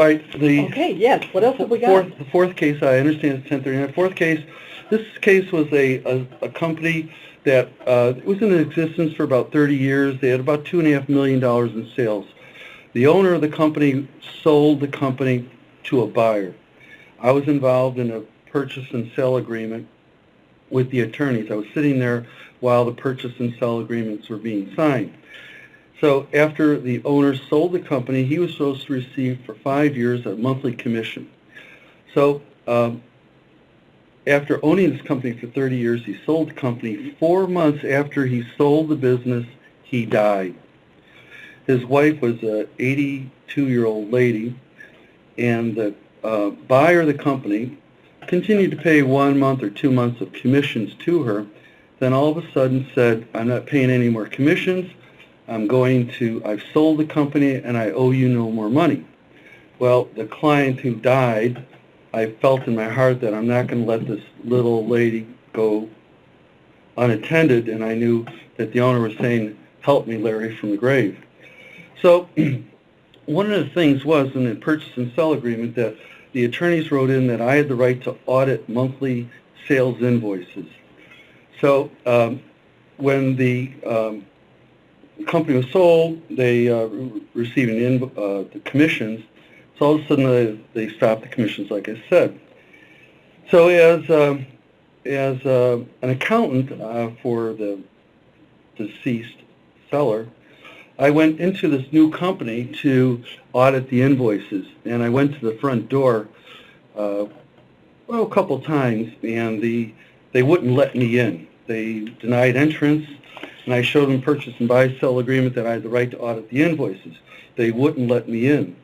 All right, Okay, yes, what else have we got? the fourth case, I understand it's 1039. Fourth case, this case was a company that it was in existence for about 30 years. They had about $2.5 million in sales. The owner of the company sold the company to a buyer. I was involved in a purchase and sale agreement with the attorneys. I was sitting there while the purchase and sale agreements were being signed. So after the owner sold the company, he was supposed to receive for 5 years a monthly commission. So after owning this company for 30 years, he sold the company. 4 months after he sold the business, he died. His wife was an 82-year-old lady, and the buyer of the company continued to pay 1 month or 2 months of commissions to her, then all of a sudden said, I'm not paying any more commissions. I've sold the company and I owe you no more money. Well, the client who died, I felt in my heart that I'm not going to let this little lady go unattended, and I knew that the owner was saying, help me, Larry, from the grave. So one of the things was in the purchase and sell agreement that the attorneys wrote in that I had the right to audit monthly sales invoices. So when the company was sold, they received the commissions. So all of a sudden they stopped the commissions, like I said. So as an accountant for the deceased seller, I went into this new company to audit the invoices, and I went to the front door a couple times, and they wouldn't let me in. They denied entrance, and I showed them purchase and buy sell agreement that I had the right to audit the invoices. They wouldn't let me in.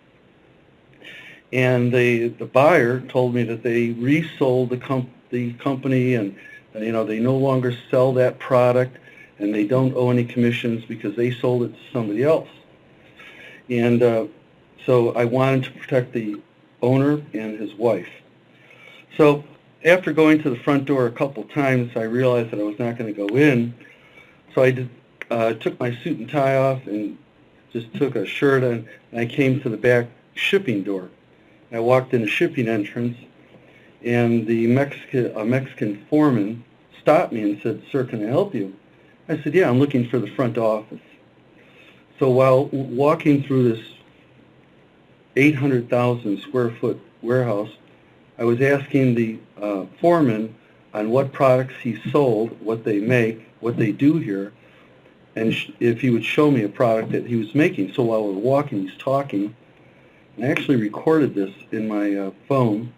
And the buyer told me that they resold the company, and they no longer sell that product, and they don't owe any commissions because they sold it to somebody else. And so I wanted to protect the owner and his wife. So after going to the front door a couple times, I realized that I was not going to go in. So I took my suit and tie off and just took a shirt on, and I came to the back shipping door. I walked in the shipping entrance, and a Mexican foreman stopped me and said, "Sir, can I help you?" I said, "Yeah, I'm looking for the front office." So while walking through this 800,000 square foot warehouse, I was asking the foreman on what products he sold, what they make, what they do here, and if he would show me a product that he was making. So while we're walking, he's talking. And I actually recorded this in my phone.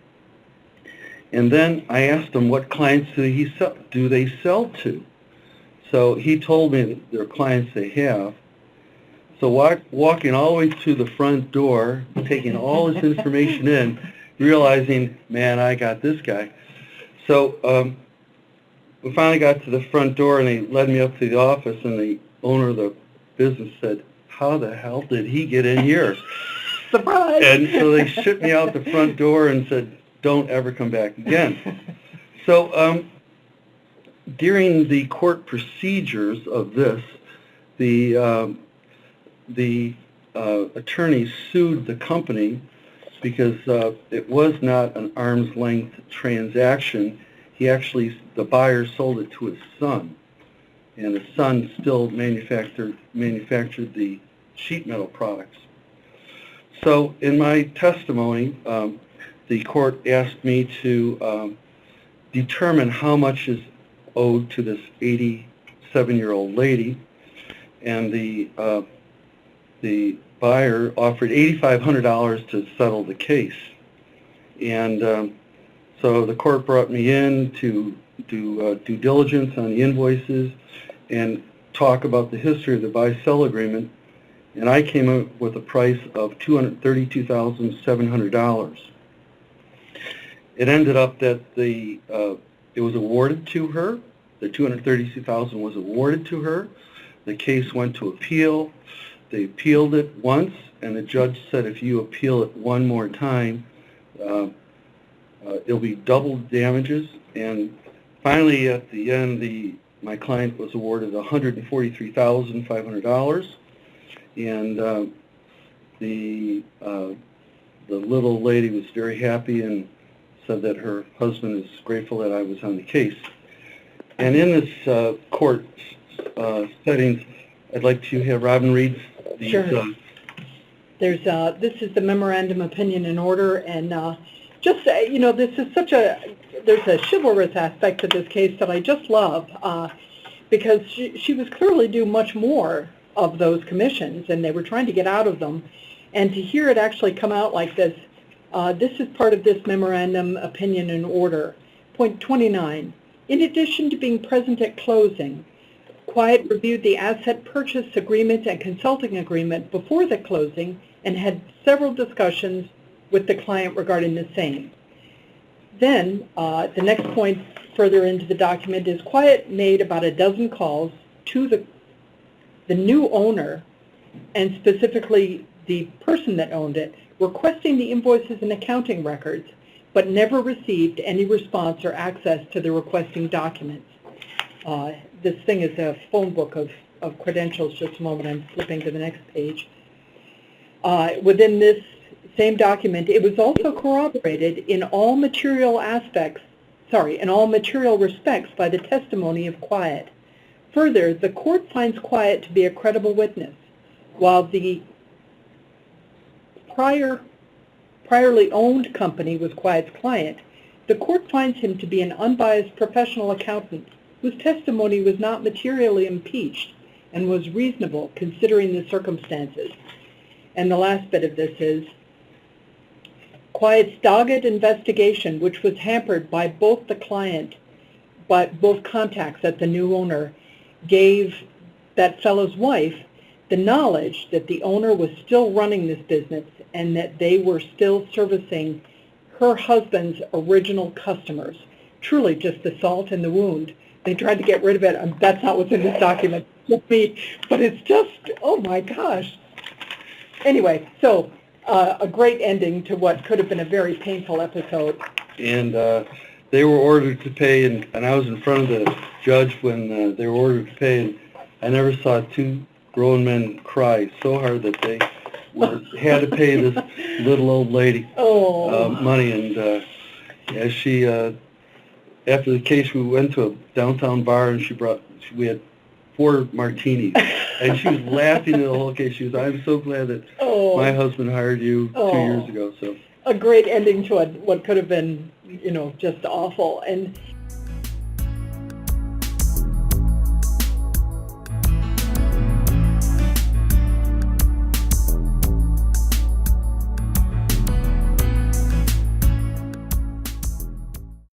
And then I asked him what clients do they sell to. So he told me that there are clients they have. So walking all the way to the front door, taking all this information in, realizing, man, I got this guy. So we finally got to the front door, and they led me up to the office, and the owner of the business said, "How the hell did he get in here?" Surprise! And so they shipped me out the front door and said, "Don't ever come back again." So during the court procedures of this, the attorney sued the company because it was not an arm's length transaction. The buyer sold it to his son, and his son still manufactured the sheet metal products. So in my testimony, the court asked me to determine how much is owed to this 87-year-old lady, and the buyer offered $8,500 to settle the case. And so the court brought me in to do due diligence on the invoices and talk about the history of the buy-sell agreement, and I came up with a price of $232,700. It ended up that it was awarded to her. The $232,000 was awarded to her. The case went to appeal. They appealed it once, and the judge said, if you appeal it one more time, it'll be double damages. And finally, at the end, my client was awarded $143,500, and the the little lady was very happy and said that her husband is grateful that I was on the case. And in this court settings, I'd like to have Robin read these. Sure. This is the memorandum opinion in order, and just this is there's a chivalrous aspect to this case that I just love, because she was clearly due much more of those commissions, and they were trying to get out of them, and to hear it actually come out like this, this is part of this memorandum opinion in order. Point 29, in addition to being present at closing, Quiet reviewed the asset purchase agreement and consulting agreement before the closing and had several discussions with the client regarding the same. Then, the next point further into the document is Quiet made about a dozen calls to the new owner, and specifically the person that owned it, requesting the invoices and accounting records, but never received any response or access to the requesting documents. This thing is a phone book of credentials. Just a moment, I'm flipping to the next page. Within this same document, it was also corroborated in all material respects by the testimony of Quiet. Further, the court finds Quiet to be a credible witness. While the priorly owned company was Quiet's client, the court finds him to be an unbiased professional accountant whose testimony was not materially impeached and was reasonable considering the circumstances. And the last bit of this is, Quiet's dogged investigation, which was hampered by both contacts at the new owner, gave that fellow's wife the knowledge that the owner was still running this business and that they were still servicing her husband's original customers. Truly just the salt in the wound. They tried to get rid of it, and that's not what's in this document with me, but it's just, oh my gosh. Anyway, so a great ending to what could have been a very painful episode. And they were ordered to pay, and I was in front of the judge when they were ordered to pay, and I never saw two grown men cry so hard that they had to pay this little old lady money. And as she, after the case, we went to a downtown bar, and we had 4 martinis, and she was laughing at the whole case. She was, I'm so glad that my husband hired you 2 years ago. So a great ending to what could have been, just awful. And